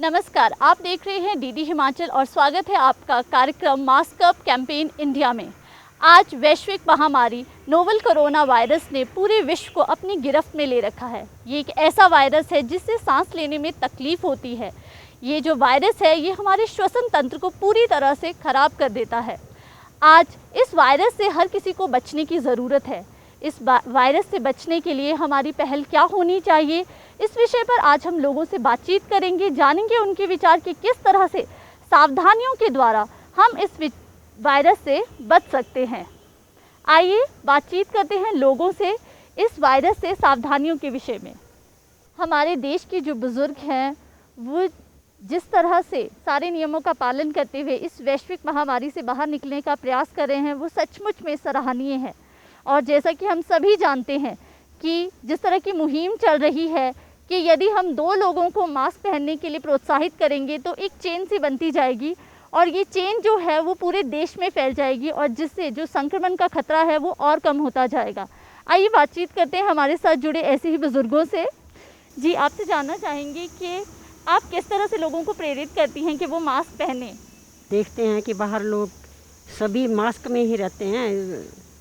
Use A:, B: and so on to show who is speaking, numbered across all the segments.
A: नमस्कार, आप देख रहे हैं डीडी हिमाचल और स्वागत है आपका कार्यक्रम मास्क अप कैंपेन इंडिया में। आज वैश्विक महामारी नोवेल कोरोना वायरस ने पूरे विश्व को अपनी गिरफ्त में ले रखा है। ये एक ऐसा वायरस है जिससे सांस लेने में तकलीफ होती है। ये जो वायरस है ये हमारे श्वसन तंत्र को पूरी तरह से ख़राब कर देता है। आज इस वायरस से हर किसी को बचने की ज़रूरत है। इस वायरस से बचने के लिए हमारी पहल क्या होनी चाहिए, इस विषय पर आज हम लोगों से बातचीत करेंगे, जानेंगे उनके विचार कि किस तरह से सावधानियों के द्वारा हम इस वायरस से बच सकते हैं। आइए बातचीत करते हैं लोगों से इस वायरस से सावधानियों के विषय में। हमारे देश के जो बुज़ुर्ग हैं वो जिस तरह से सारे नियमों का पालन करते हुए इस वैश्विक महामारी से बाहर निकलने का प्रयास कर रहे हैं वो सचमुच में सराहनीय है। और जैसा कि हम सभी जानते हैं कि जिस तरह की मुहिम चल रही है कि यदि हम 2 लोगों को मास्क पहनने के लिए प्रोत्साहित करेंगे तो एक चेन सी बनती जाएगी और ये चेन जो है वो पूरे देश में फैल जाएगी और जिससे जो संक्रमण का खतरा है वो और कम होता जाएगा। आइए बातचीत करते हैं हमारे साथ जुड़े ऐसे ही बुज़ुर्गों से। जी, आपसे जानना चाहेंगे कि आप किस तरह से लोगों को प्रेरित करती हैं कि वो मास्क पहने?
B: देखते हैं कि बाहर लोग सभी मास्क में ही रहते हैं।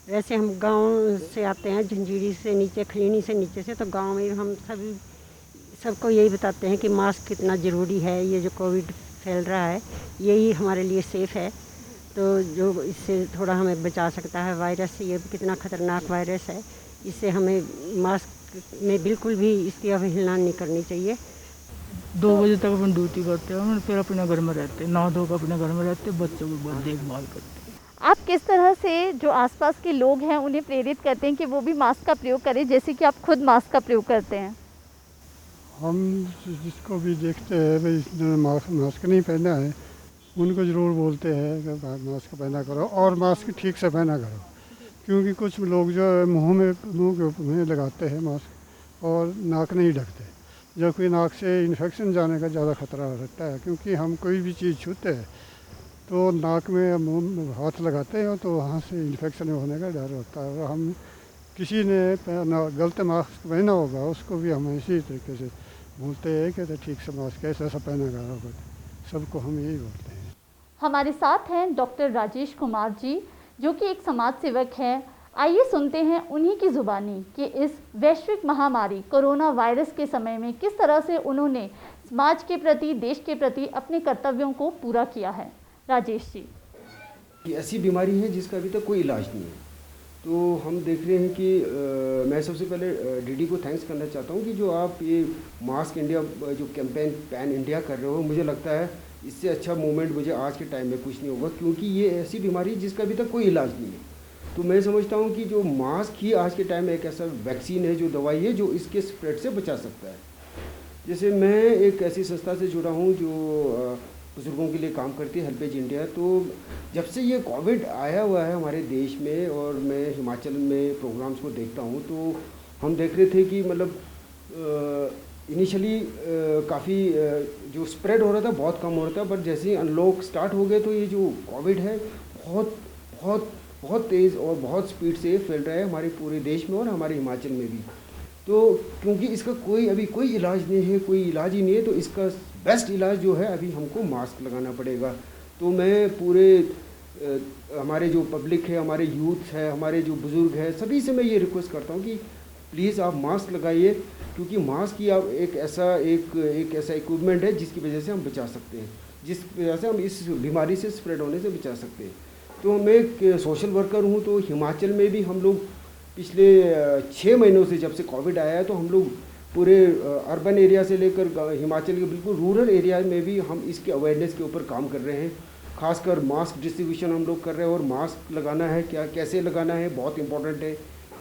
B: वैसे हम गांव से आते हैं, झंझीड़ी से नीचे, खलीनी से नीचे से, तो गांव में हम सभी सबको यही बताते हैं कि मास्क कितना ज़रूरी है। ये जो कोविड फैल रहा है यही हमारे लिए सेफ़ है, तो जो इससे थोड़ा हमें बचा सकता है वायरस से। ये कितना ख़तरनाक वायरस है, इससे हमें मास्क में बिल्कुल भी इसकी अवहेलना नहीं करनी चाहिए।
C: 2 बजे तक अपन ड्यूटी करते हैं, फिर अपने घर में रहते हैं, नहा धो कर अपने घर में रहते हैं, बच्चों की बहुत देखभाल करते हैं।
A: आप किस तरह से जो आसपास के लोग हैं उन्हें प्रेरित करते हैं कि वो भी मास्क का प्रयोग करें, जैसे कि आप खुद मास्क का प्रयोग करते हैं?
D: हम जिसको भी देखते हैं भाई इसने मास्क नहीं पहना है उनको ज़रूर बोलते हैं कि मास्क पहना करो और मास्क ठीक से पहना करो, क्योंकि कुछ लोग जो है मुंह में लगाते हैं मास्क और नाक नहीं ढकते, जबकि नाक से इन्फेक्शन जाने का ज़्यादा खतरा रहता है। क्योंकि हम कोई भी चीज़ छूते हैं तो नाक में मुंह में हाथ लगाते हैं तो वहाँ से इन्फेक्शन होने का डर होता है। और हम किसी ने गलत मास्क पहना होगा उसको भी हम इसी तरीके से बोलते हैं कि तो ठीक से मास्क ऐसा पहना करो, सबको हम यही बोलते हैं।
A: हमारे साथ हैं डॉक्टर राजेश कुमार जी, जो कि एक समाज सेवक हैं। आइए सुनते हैं उन्हीं की ज़ुबानी कि इस वैश्विक महामारी कोरोना वायरस के समय में किस तरह से उन्होंने समाज के प्रति, देश के प्रति अपने कर्तव्यों को पूरा किया है। राजेश जी,
E: ये ऐसी बीमारी है जिसका अभी तक कोई इलाज नहीं है, तो हम देख रहे हैं कि मैं सबसे पहले डीडी को थैंक्स करना चाहता हूँ कि जो आप ये मास्क इंडिया जो कैंपेन पैन इंडिया कर रहे हो, मुझे लगता है इससे अच्छा मूवमेंट मुझे आज के टाइम में कुछ नहीं होगा, क्योंकि ये ऐसी बीमारी जिसका अभी तक कोई इलाज नहीं है। तो मैं समझता हूँ कि जो मास्क ही आज के टाइम में एक ऐसा वैक्सीन है, जो दवाई है जो इसके स्प्रेड से बचा सकता है। जैसे मैं एक ऐसी संस्था से जुड़ा हूँ जो बुज़ुर्गों के लिए काम करती है, हेल्पेज इंडिया। तो जब से ये कोविड आया हुआ है हमारे देश में और मैं हिमाचल में प्रोग्राम्स को देखता हूँ, तो हम देख रहे थे कि मतलब इनिशियली काफ़ी जो स्प्रेड हो रहा था बहुत कम हो रहा था, बट जैसे ही अनलॉक स्टार्ट हो गए तो ये जो कोविड है बहुत बहुत बहुत तेज़ और बहुत स्पीड से फैल रहा है हमारे पूरे देश में और हमारे हिमाचल में भी। तो क्योंकि इसका अभी कोई इलाज नहीं है, कोई इलाज ही नहीं है, तो इसका बेस्ट इलाज जो है अभी हमको मास्क लगाना पड़ेगा। तो मैं पूरे हमारे जो पब्लिक है, हमारे यूथ है, हमारे जो बुज़ुर्ग है, सभी से मैं ये रिक्वेस्ट करता हूँ कि प्लीज़ आप मास्क लगाइए, क्योंकि मास्क ही आप एक ऐसा इक्विपमेंट है जिसकी वजह से हम बचा सकते हैं, जिस वजह से हम इस बीमारी से स्प्रेड होने से बचा सकते हैं। तो मैं एक सोशल वर्कर हूँ, तो हिमाचल में भी हम लोग पिछले 6 महीनों से, जब से कोविड आया है, तो हम लोग पूरे अर्बन एरिया से लेकर हिमाचल के बिल्कुल रूरल एरिया में भी हम इसके अवेयरनेस के ऊपर काम कर रहे हैं। खासकर मास्क डिस्ट्रीब्यूशन हम लोग कर रहे हैं, और मास्क लगाना है कैसे लगाना है बहुत इंपॉर्टेंट है,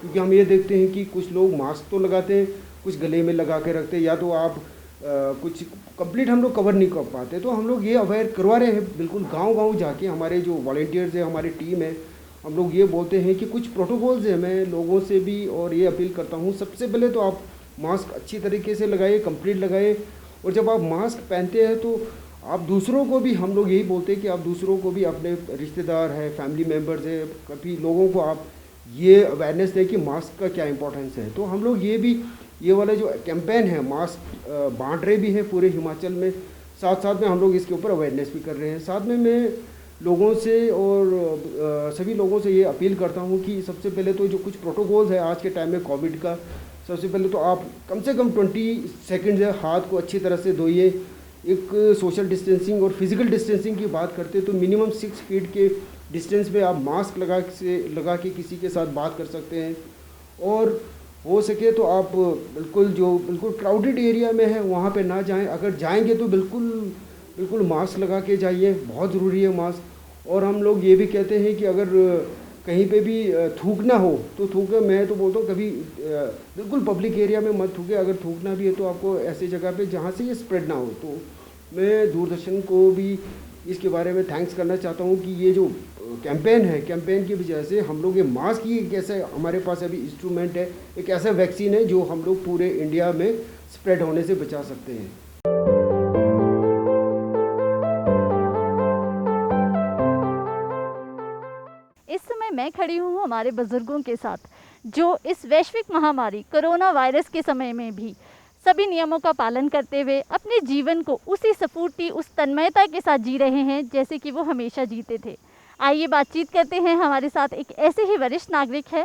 E: क्योंकि हम ये देखते हैं कि कुछ लोग मास्क तो लगाते हैं, कुछ गले में लगा के रखते हैं, या तो आप कुछ कंप्लीट हम लोग कवर नहीं कर पाते। तो हम लोग ये अवेयर करवा रहे हैं, बिल्कुल गाँव जाके हमारे जो वॉलंटियर्स है, हमारी टीम है, हम लोग ये बोलते हैं कि कुछ प्रोटोकॉल्स हैं। मैं लोगों से भी और ये अपील करता हूँ, सबसे पहले तो आप मास्क अच्छी तरीके से लगाइए, कंप्लीट लगाइए, और जब आप मास्क पहनते हैं तो आप दूसरों को भी, हम लोग यही बोलते हैं कि आप दूसरों को भी, अपने रिश्तेदार है, फैमिली मेम्बर्स है, कभी लोगों को आप ये अवेयरनेस दें कि मास्क का क्या इंपॉर्टेंस है। तो हम लोग ये वाला जो कैंपेन है मास्क बांट रहे भी हैं पूरे हिमाचल में, साथ साथ में हम लोग इसके ऊपर अवेयरनेस भी कर रहे हैं। साथ में मैं लोगों से और सभी लोगों से ये अपील करता हूँ कि सबसे पहले तो जो कुछ प्रोटोकॉल्स है आज के टाइम में कोविड का, सबसे पहले तो आप कम से कम 20 सेकंड से हाथ को अच्छी तरह से धोइए। एक सोशल डिस्टेंसिंग और फिजिकल डिस्टेंसिंग की बात करते हैं तो मिनिमम 6 फीट के डिस्टेंस में आप मास्क लगा के किसी के साथ बात कर सकते हैं। और हो सके तो आप बिल्कुल क्राउडेड एरिया में है वहाँ पे ना जाएं। अगर जाएंगे तो बिल्कुल मास्क लगा के जाइए, बहुत ज़रूरी है मास्क। और हम लोग ये भी कहते हैं कि अगर कहीं पे भी थूकना हो तो थूके, मैं तो बोलता हूँ कभी बिल्कुल पब्लिक एरिया में मत थूके। अगर थूकना भी है तो आपको ऐसी जगह पे जहाँ से ये स्प्रेड ना हो। तो मैं दूरदर्शन को भी इसके बारे में थैंक्स करना चाहता हूँ कि ये जो कैंपेन है, कैंपेन की वजह से हम लोग ये मास्क ही एक ऐसा हमारे पास अभी इंस्ट्रूमेंट है, एक ऐसा वैक्सीन है जो हम लोग पूरे इंडिया में स्प्रेड होने से बचा सकते हैं।
A: इस समय मैं खड़ी हूँ हमारे बुजुर्गों के साथ, जो इस वैश्विक महामारी कोरोना वायरस के समय में भी सभी नियमों का पालन करते हुए अपने जीवन को उसी स्फूर्ति, उस तन्मयता के साथ जी रहे हैं जैसे कि वो हमेशा जीते थे। आइए बातचीत करते हैं। हमारे साथ एक ऐसे ही वरिष्ठ नागरिक है।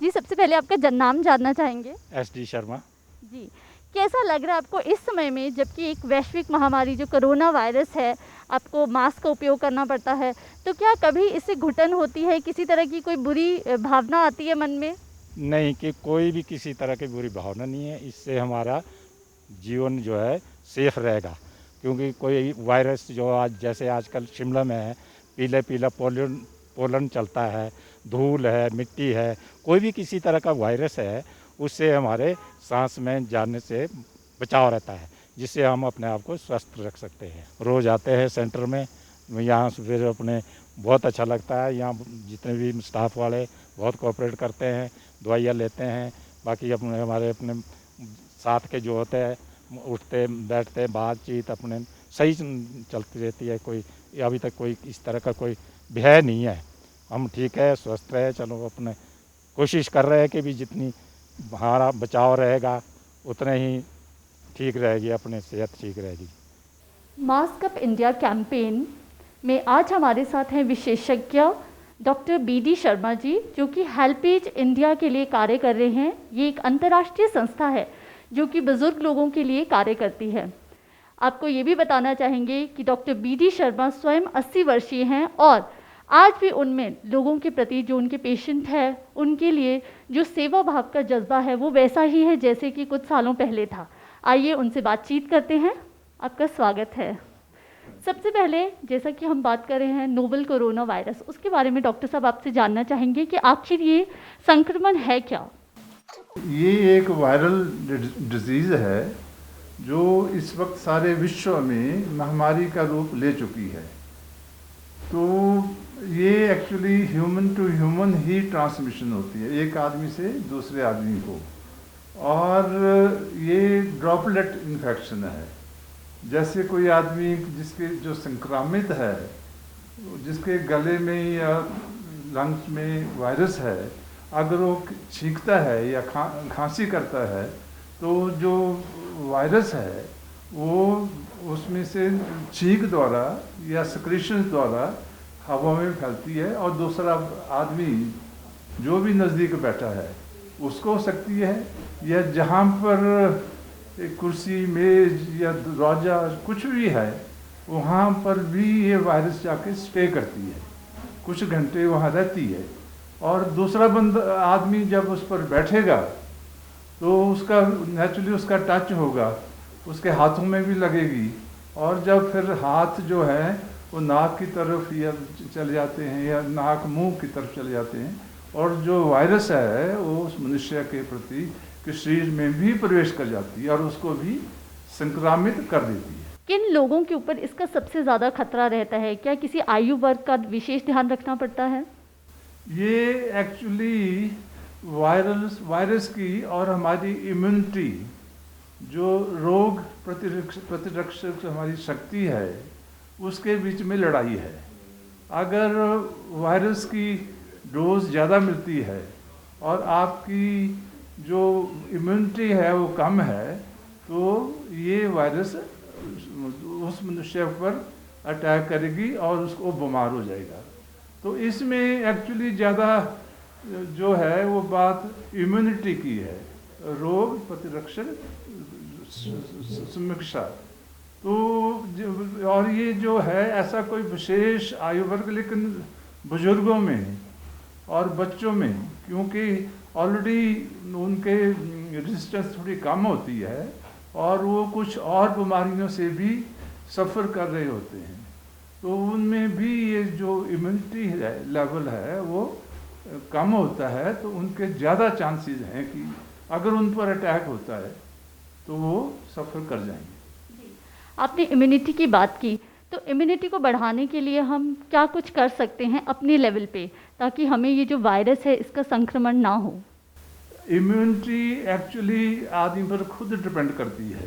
A: जी, सबसे पहले आपका नाम जानना चाहेंगे।
F: SD शर्मा।
A: जी, कैसा लग रहा है आपको इस समय में, जबकि एक वैश्विक महामारी जो कोरोना वायरस है, आपको मास्क का उपयोग करना पड़ता है, तो क्या कभी इससे घुटन होती है, किसी तरह की कोई बुरी भावना आती है मन में?
F: नहीं, कि कोई भी किसी तरह की बुरी भावना नहीं है। इससे हमारा जीवन जो है सेफ रहेगा, क्योंकि कोई वायरस जो आज जैसे आजकल शिमला में है, पीला पोलन चलता है, धूल है, मिट्टी है, कोई भी किसी तरह का वायरस है, उससे हमारे सांस में जाने से बचाव रहता है, जिससे हम अपने आप को स्वस्थ रख सकते हैं। रोज़ आते हैं सेंटर में, यहाँ से फिर अपने बहुत अच्छा लगता है। यहाँ जितने भी स्टाफ वाले बहुत कोऑपरेट करते हैं, दवाइयाँ लेते हैं। बाकी हमारे साथ के जो होते हैं, उठते बैठते बातचीत अपने सही चलती रहती है। कोई अभी तक कोई इस तरह का कोई भय नहीं है। हम ठीक है, स्वस्थ रहे। चलो अपने कोशिश कर रहे हैं कि भी जितनी हमारा बचाव रहेगा उतने ही ठीक रहेगी, अपने सेहत ठीक रहेगी।
A: मास्क अप इंडिया कैंपेन में आज हमारे साथ हैं विशेषज्ञ डॉक्टर BD शर्मा जी, जो कि हेल्पेज इंडिया के लिए कार्य कर रहे हैं। ये एक अंतर्राष्ट्रीय संस्था है जो कि बुज़ुर्ग लोगों के लिए कार्य करती है। आपको ये भी बताना चाहेंगे कि डॉक्टर BD शर्मा स्वयं 80 वर्षीय हैं और आज भी उनमें लोगों के प्रति, जो उनके पेशेंट हैं, उनके लिए जो सेवा भाव का जज्बा है वो वैसा ही है जैसे कि कुछ सालों पहले था। आइए उनसे बातचीत करते हैं। आपका स्वागत है। सबसे पहले, जैसा कि हम बात कर रहे हैं नोवेल कोरोना वायरस, उसके बारे में डॉक्टर साहब आपसे जानना चाहेंगे कि आखिर ये संक्रमण है क्या?
G: ये एक वायरल डिजीज़ है जो इस वक्त सारे विश्व में महामारी का रूप ले चुकी है। तो ये एक्चुअली ह्यूमन टू ह्यूमन ही ट्रांसमिशन होती है, एक आदमी से दूसरे आदमी को, और ये ड्रॉपलेट इन्फेक्शन है। जैसे कोई आदमी जिसके जो संक्रामित है, जिसके गले में या लंग्स में वायरस है, अगर वो छींकता है या खांसी करता है तो जो वायरस है वो उसमें से छींक द्वारा या सिक्रीशन द्वारा हवा में फैलती है और दूसरा आदमी जो भी नज़दीक बैठा है उसको हो सकती है, या जहाँ पर एक कुर्सी, मेज या दरवाजा कुछ भी है वहाँ पर भी ये वायरस जाके स्टे करती है, कुछ घंटे वहाँ रहती है। और दूसरा आदमी जब उस पर बैठेगा तो उसका नेचुरली उसका टच होगा, उसके हाथों में भी लगेगी, और जब फिर हाथ जो है वो नाक की तरफ या चले जाते हैं या नाक मुंह की तरफ चले जाते हैं, और जो वायरस है वो उस मनुष्य के प्रति के शरीर में भी प्रवेश कर जाती है और उसको भी संक्रामित कर देती है।
A: किन लोगों के ऊपर इसका सबसे ज़्यादा खतरा रहता है? क्या किसी आयु वर्ग का विशेष ध्यान रखना पड़ता है? ये
G: एक्चुअली वायरस की और हमारी इम्यूनिटी, जो रोग प्रतिरक्षक हमारी शक्ति है, उसके बीच में लड़ाई है। अगर वायरस की डोज ज़्यादा मिलती है और आपकी जो इम्यूनिटी है वो कम है, तो ये वायरस उस मनुष्य पर अटैक करेगी और उसको बीमार हो जाएगा। तो इसमें एक्चुअली ज़्यादा जो है वो बात इम्यूनिटी की है, रोग प्रतिरक्षण समीक्षा। तो और ये जो है ऐसा कोई विशेष आयु वर्ग, लेकिन बुजुर्गों में और बच्चों में क्योंकि ऑलरेडी उनके रेजिस्टेंस थोड़ी कम होती है और वो कुछ और बीमारियों से भी सफ़र कर रहे होते हैं, तो उनमें भी ये जो इम्यूनिटी लेवल है वो कम होता है, तो उनके ज़्यादा चांसेस हैं कि अगर उन पर अटैक होता है तो वो सफ़र कर जाएंगे।
A: आपने इम्यूनिटी की बात की, तो इम्यूनिटी को बढ़ाने के लिए हम क्या कुछ कर सकते हैं अपने लेवल पे, ताकि हमें ये जो वायरस है इसका संक्रमण ना हो?
G: इम्यूनिटी एक्चुअली आदमी पर खुद डिपेंड करती है।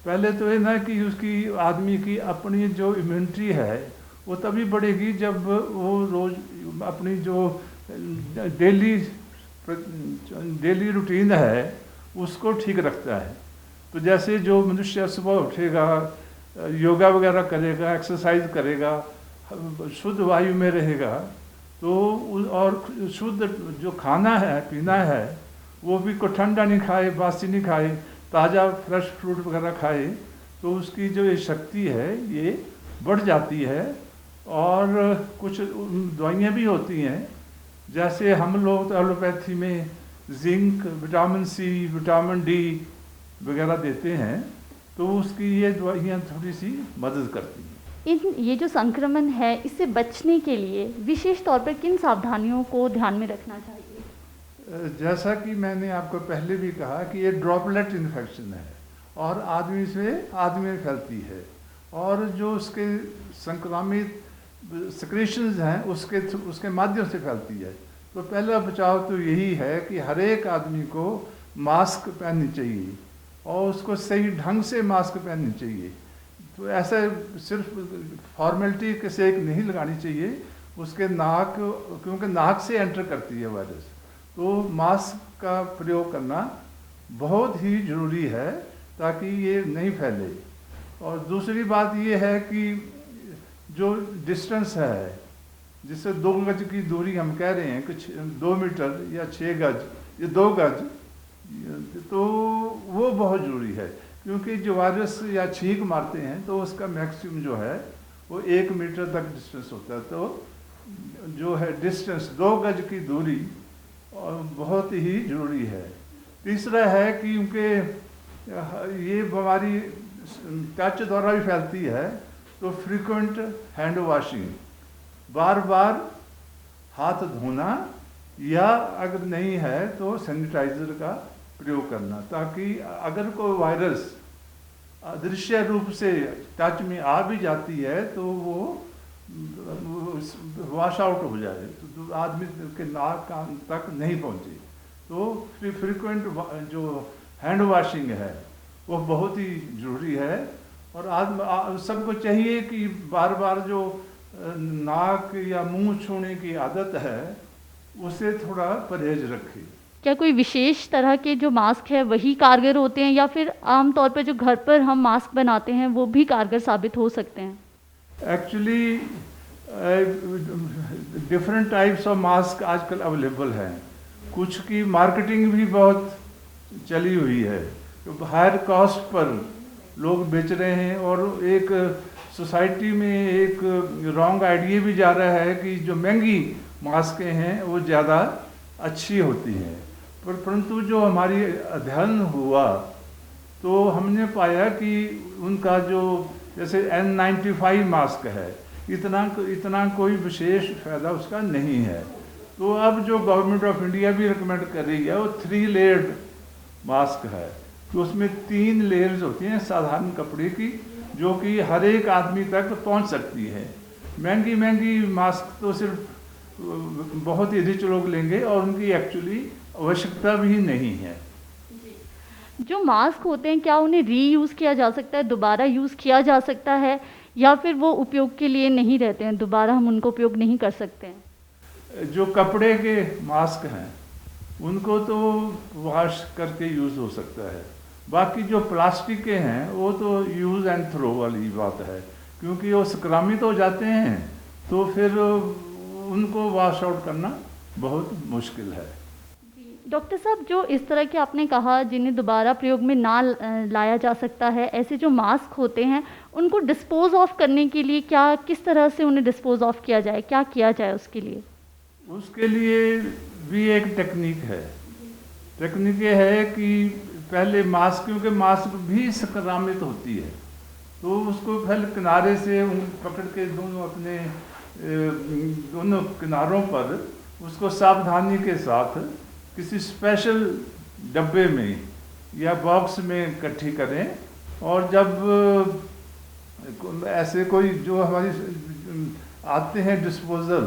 G: पहले तो ये ना कि उसकी आदमी की अपनी जो इम्यूनिटी है वो तभी बढ़ेगी जब वो रोज़ अपनी जो डेली रूटीन है उसको ठीक रखता है। तो जैसे जो मनुष्य सुबह उठेगा, योगा वगैरह करेगा, एक्सरसाइज करेगा, शुद्ध वायु में रहेगा, तो और शुद्ध जो खाना है पीना है वो भी को ठंडा नहीं खाए, बासी नहीं खाए, ताज़ा फ्रेश फ्रूट वगैरह खाए, तो उसकी जो ये शक्ति है ये बढ़ जाती है। और कुछ दवाइयाँ भी होती हैं, जैसे हम लोग तो एलोपैथी में zinc, vitamin C, vitamin D वगैरह देते हैं, तो उसकी ये दवाइयाँ थोड़ी सी मदद करती हैं।
A: ये जो संक्रमण है इससे बचने के लिए विशेष तौर पर किन सावधानियों को ध्यान में रखना चाहिए?
G: जैसा कि मैंने आपको पहले भी कहा कि ये ड्रॉपलेट इन्फेक्शन है और आदमी से आदमी में फैलती है, और जो उसके संक्रामित सिक्रेशंस हैं उसके माध्यम से फैलती है। तो पहला बचाव तो यही है कि हर एक आदमी को मास्क पहननी चाहिए और उसको सही ढंग से मास्क पहननी चाहिए। तो ऐसा सिर्फ फॉर्मेलिटी के से एक नहीं लगानी चाहिए, उसके नाक, क्योंकि नाक से एंटर करती है वायरस, तो मास्क का प्रयोग करना बहुत ही ज़रूरी है ताकि ये नहीं फैले। और दूसरी बात ये है कि जो डिस्टेंस है, जिससे 2 गज की दूरी हम कह रहे हैं, कुछ 2 मीटर या 6 गज या 2 गज, तो वो बहुत ज़रूरी है, क्योंकि जो वायरस या छींक मारते हैं तो उसका मैक्सिमम जो है वो 1 मीटर तक डिस्टेंस होता है। तो जो है डिस्टेंस 2 गज की दूरी बहुत ही ज़रूरी है। तीसरा है कि क्योंकि ये बीमारी टच द्वारा भी फैलती है, तो फ्रीक्वेंट हैंड वॉशिंग, बार बार हाथ धोना, या अगर नहीं है तो सैनिटाइज़र का प्रयोग करना, ताकि अगर कोई वायरस अदृश्य रूप से टच में आ भी जाती है तो वो वॉश आउट हो जाए, तो आदमी के नाक कान तक नहीं पहुँचे। तो फ्रीक्वेंट जो हैंड वॉशिंग है वो बहुत ही ज़रूरी है, और सबको चाहिए कि बार बार जो नाक या मुंह छूने की आदत है उसे थोड़ा परहेज रखें।
A: क्या कोई विशेष तरह के जो मास्क है वही कारगर होते हैं, या फिर आम तौर पर जो घर पर हम मास्क बनाते हैं वो भी कारगर साबित हो सकते हैं?
G: Actually different types of mask आजकल अवेलेबल हैं। कुछ की मार्केटिंग भी बहुत चली हुई है, तो हायर कॉस्ट पर लोग बेच रहे हैं, और एक सोसाइटी में एक रॉन्ग आइडिया भी जा रहा है कि जो महंगी मास्कें हैं वो ज़्यादा अच्छी होती हैं। परंतु जो हमारी अध्ययन हुआ तो हमने पाया कि उनका जो जैसे N95 मास्क है, इतना कोई विशेष फ़ायदा उसका नहीं है। तो अब जो गवर्नमेंट ऑफ इंडिया भी रिकमेंड कर रही है वो 3 लेयर्ड मास्क है, तो उसमें 3 लेयर्स होती हैं साधारण कपड़े की, जो कि हर एक आदमी तक पहुंच सकती है। महंगी मास्क तो सिर्फ बहुत ही रिच लोग लेंगे और उनकी एक्चुअली आवश्यकता भी नहीं है।
A: जो मास्क होते हैं क्या उन्हें रीयूज़ किया जा सकता है, दोबारा यूज़ किया जा सकता है, या फिर वो उपयोग के लिए नहीं रहते हैं, दोबारा हम उनको उपयोग नहीं कर सकते हैं?
G: जो कपड़े के मास्क हैं उनको तो वॉश करके यूज़ हो सकता है, बाकी जो प्लास्टिक के हैं वो तो यूज़ एंड थ्रो वाली बात है, क्योंकि वो संक्रमित हो जाते हैं तो फिर उनको वॉश आउट करना बहुत मुश्किल है।
A: डॉक्टर साहब, जो इस तरह के आपने कहा जिन्हें दोबारा प्रयोग में ना लाया जा सकता है, ऐसे जो मास्क होते हैं उनको डिस्पोज ऑफ करने के लिए क्या, किस तरह से उन्हें डिस्पोज ऑफ किया जाए, क्या किया जाए उसके लिए?
G: उसके लिए भी एक टेक्निक है। टेक्निक ये है कि पहले मास्क, क्योंकि मास्क भी संक्रामित होती है, तो उसको पहले किनारे से पकड़ के दोनों अपने दोनों किनारों पर उसको सावधानी के साथ किसी स्पेशल डब्बे में या बॉक्स में इकट्ठी करें, और जब ऐसे कोई जो हमारी आते हैं डिस्पोजल,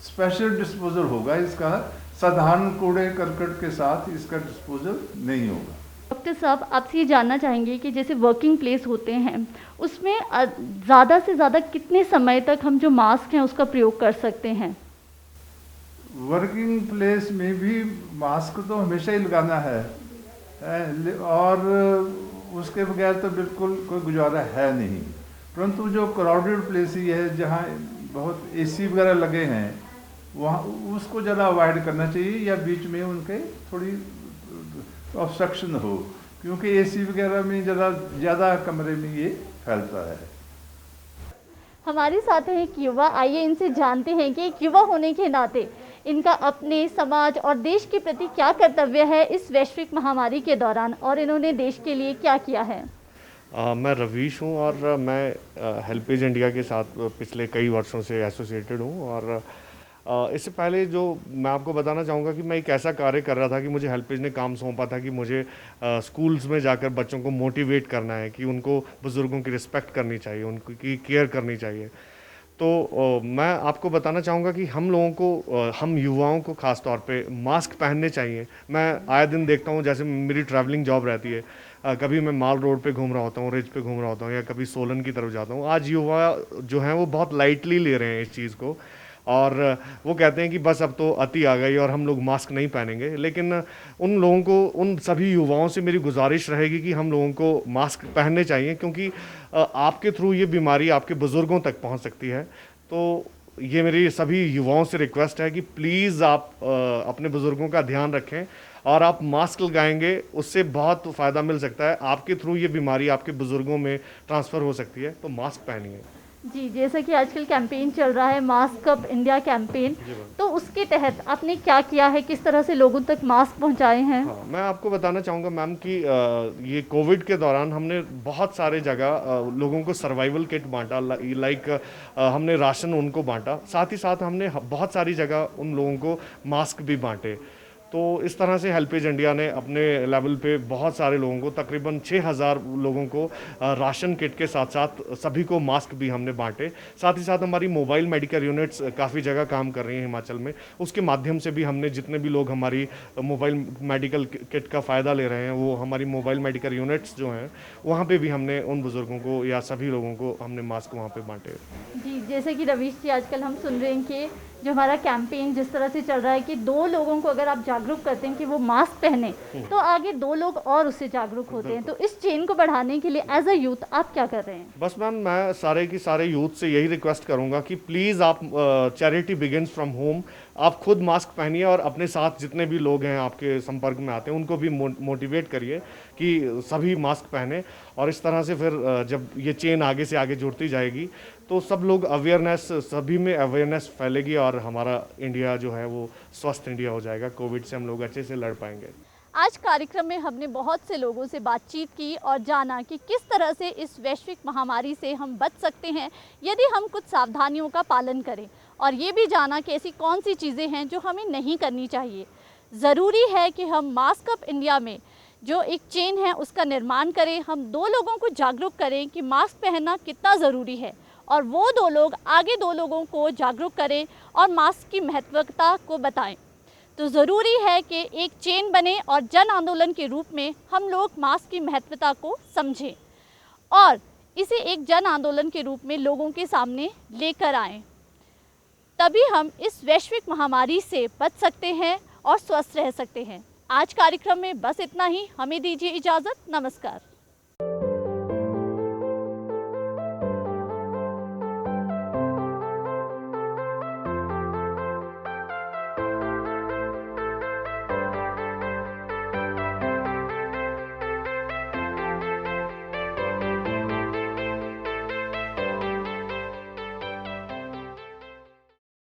G: स्पेशल डिस्पोजल होगा इसका, साधारण कूड़े करकट के साथ इसका डिस्पोजल नहीं होगा।
A: डॉक्टर साहब, आपसे ये जानना चाहेंगे कि जैसे वर्किंग प्लेस होते हैं उसमें ज़्यादा से ज़्यादा कितने समय तक हम जो मास्क हैं उसका प्रयोग कर सकते हैं?
G: वर्किंग प्लेस में भी मास्क तो हमेशा ही लगाना है, और उसके बगैर तो बिल्कुल कोई गुजारा है नहीं। परंतु जो क्राउडेड प्लेस ही है जहाँ बहुत एसी वगैरह लगे हैं, वहाँ उसको ज़रा अवॉइड करना चाहिए, या बीच में उनके थोड़ी ऑब्स्ट्रक्शन हो, क्योंकि एसी वगैरह में ज़रा ज़्यादा कमरे में ये फैलता है।
A: हमारे साथ हैं एक युवा, आइए इनसे जानते हैं कि एक युवा होने के नाते इनका अपने समाज और देश के प्रति क्या कर्तव्य है इस वैश्विक महामारी के दौरान, और इन्होंने देश के लिए क्या किया है।
H: मैं रवीश हूँ और मैं हेल्पेज इंडिया के साथ पिछले कई वर्षों से एसोसिएटेड हूँ। और इससे पहले जो मैं आपको बताना चाहूँगा कि मैं एक ऐसा कार्य कर रहा था कि मुझे हेल्पेज ने काम सौंपा था कि मुझे स्कूल्स में जाकर बच्चों को मोटिवेट करना है कि उनको बुज़ुर्गों की रिस्पेक्ट करनी चाहिए, उनकी केयर करनी चाहिए। तो मैं आपको बताना चाहूँगा कि हम लोगों को, हम युवाओं को ख़ास तौर पे मास्क पहनने चाहिए। मैं आए दिन देखता हूँ, जैसे मेरी ट्रैवलिंग जॉब रहती है, कभी मैं माल रोड पे घूम रहा होता हूँ, रिज पे घूम रहा होता हूँ, या कभी सोलन की तरफ जाता हूँ। आज युवा जो हैं वो बहुत लाइटली ले रहे हैं इस चीज़ को, और वो कहते हैं कि बस अब तो अति आ गई और हम लोग मास्क नहीं पहनेंगे। लेकिन उन लोगों को, उन सभी युवाओं से मेरी गुजारिश रहेगी कि हम लोगों को मास्क पहनने चाहिए, क्योंकि आपके थ्रू ये बीमारी आपके बुज़ुर्गों तक पहुंच सकती है। तो ये मेरी सभी युवाओं से रिक्वेस्ट है कि प्लीज़ आप अपने बुज़ुर्गों का ध्यान रखें, और आप मास्क लगाएंगे उससे बहुत फ़ायदा मिल सकता है। आपके थ्रू ये बीमारी आपके बुज़ुर्गों में ट्रांसफ़र हो सकती है, तो मास्क पहनिए।
A: जी, जैसा कि आजकल कैंपेन चल रहा है मास्क अप इंडिया कैंपेन, तो उसके तहत आपने क्या किया है, किस तरह से लोगों तक मास्क पहुंचाए हैं?
H: हाँ, मैं आपको बताना चाहूँगा मैम कि ये कोविड के दौरान हमने बहुत सारे जगह लोगों को सर्वाइवल किट बांटा, लाइक हमने राशन उनको बांटा, साथ ही साथ हमने बहुत सारी जगह उन लोगों को मास्क भी बांटे। तो इस तरह से हेल्पेज इंडिया ने अपने लेवल पे बहुत सारे लोगों को, तकरीबन 6000 लोगों को राशन किट के साथ साथ सभी को मास्क भी हमने बांटे। साथ ही साथ हमारी मोबाइल मेडिकल यूनिट्स काफ़ी जगह काम कर रही हैं हिमाचल में, उसके माध्यम से भी हमने जितने भी लोग हमारी मोबाइल मेडिकल किट का फ़ायदा ले रहे हैं, वो हमारी मोबाइल मेडिकल यूनिट्स जो हैं वहाँ पर भी हमने उन बुज़ुर्गों को या सभी लोगों को हमने मास्क वहाँ पर बांटे।
A: जी, जैसे कि रवीश जी, आजकल हम सुन रहे हैं कि जो हमारा कैंपेन जिस तरह से चल रहा है कि 2 लोगों को अगर आप जागरूक करते हैं कि वो मास्क पहने, तो आगे 2 लोग और उससे जागरूक होते हैं। तो इस चेन को बढ़ाने के लिए एज अ यूथ आप क्या कर रहे हैं?
H: बस मैम, मैं सारे की सारे यूथ से यही रिक्वेस्ट करूंगा कि प्लीज़ आप, चैरिटी बिगिंस फ्रॉम होम, आप खुद मास्क पहनिए और अपने साथ जितने भी लोग हैं आपके संपर्क में आते हैं उनको भी मोटिवेट करिए कि सभी मास्क पहने। और इस तरह से फिर जब ये चेन आगे से आगे जुड़ती जाएगी तो सब लोग अवेयरनेस, सभी में अवेयरनेस फैलेगी और हमारा इंडिया जो है वो स्वस्थ इंडिया हो जाएगा। कोविड से हम लोग अच्छे से लड़ पाएंगे।
A: आज कार्यक्रम में हमने बहुत से लोगों से बातचीत की और जाना कि किस तरह से इस वैश्विक महामारी से हम बच सकते हैं यदि हम कुछ सावधानियों का पालन करें, और ये भी जाना कि ऐसी कौन सी चीज़ें हैं जो हमें नहीं करनी चाहिए। ज़रूरी है कि हम मास्क अप इंडिया में जो एक चेन है उसका निर्माण करें, हम 2 लोगों को जागरूक करें कि मास्क पहनना कितना ज़रूरी है, और वो 2 लोग आगे 2 लोगों को जागरूक करें और मास्क की महत्वता को बताएं। तो ज़रूरी है कि एक चेन बने और जन आंदोलन के रूप में हम लोग मास्क की महत्वता को समझें और इसे एक जन आंदोलन के रूप में लोगों के सामने लेकर आएं। तभी हम इस वैश्विक महामारी से बच सकते हैं और स्वस्थ रह सकते हैं। आज कार्यक्रम में बस इतना ही, हमें दीजिए इजाज़त, नमस्कार।